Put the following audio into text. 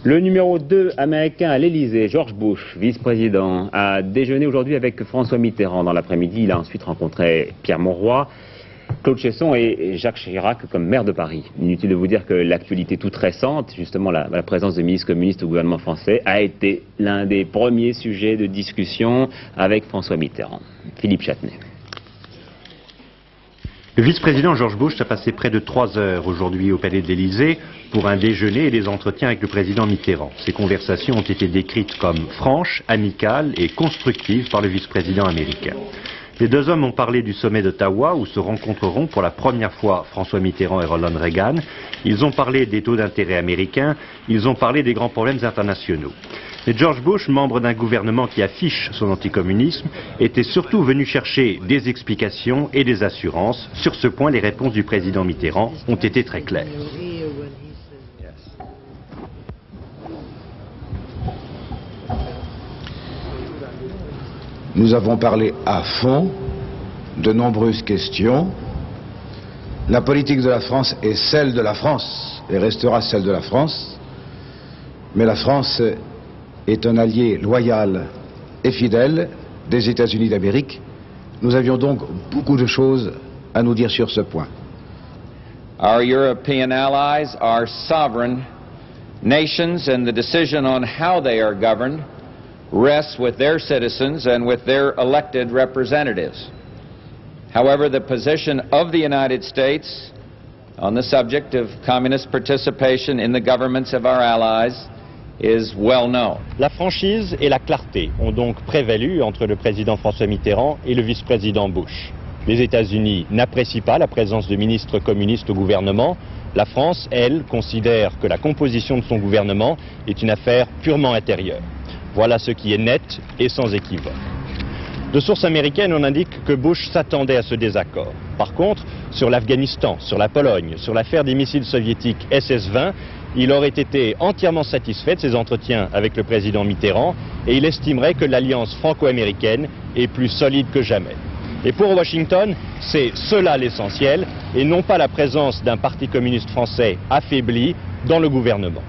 Le numéro 2 américain à l'Elysée, George Bush, vice-président, a déjeuné aujourd'hui avec François Mitterrand dans l'après-midi. Il a ensuite rencontré Pierre Mauroy, Claude Cheysson et Jacques Chirac comme maire de Paris. Inutile de vous dire que l'actualité toute récente, justement la présence de ministres communistes au gouvernement français, a été l'un des premiers sujets de discussion avec François Mitterrand. Philippe Châtenay. Le vice-président George Bush a passé près de 3 heures aujourd'hui au palais de l'Élysée pour un déjeuner et des entretiens avec le président Mitterrand. Ces conversations ont été décrites comme franches, amicales et constructives par le vice-président américain. Les deux hommes ont parlé du sommet d'Ottawa où se rencontreront pour la première fois François Mitterrand et Ronald Reagan. Ils ont parlé des taux d'intérêt américains, ils ont parlé des grands problèmes internationaux. Mais George Bush, membre d'un gouvernement qui affiche son anticommunisme, était surtout venu chercher des explications et des assurances. Sur ce point, les réponses du président Mitterrand ont été très claires. Nous avons parlé à fond de nombreuses questions. La politique de la France est celle de la France et restera celle de la France. Mais la France est un allié loyal et fidèle des États-Unis d'Amérique. Nous avions donc beaucoup de choses à nous dire sur ce point. Our European allies are sovereign nations, and the decision on how they are governed rests with their citizens and with their elected representatives. However, the position of the United States on the subject of communist participation in the governments of our allies is well known. La franchise et la clarté ont donc prévalu entre le président François Mitterrand et le vice-président Bush. Les États-Unis n'apprécient pas la présence de ministres communistes au gouvernement. La France, elle, considère que la composition de son gouvernement est une affaire purement intérieure. Voilà ce qui est net et sans équivoque. De sources américaines, on indique que Bush s'attendait à ce désaccord. Par contre, sur l'Afghanistan, sur la Pologne, sur l'affaire des missiles soviétiques SS-20, il aurait été entièrement satisfait de ses entretiens avec le président Mitterrand et il estimerait que l'alliance franco-américaine est plus solide que jamais. Et pour Washington, c'est cela l'essentiel et non pas la présence d'un parti communiste français affaibli dans le gouvernement.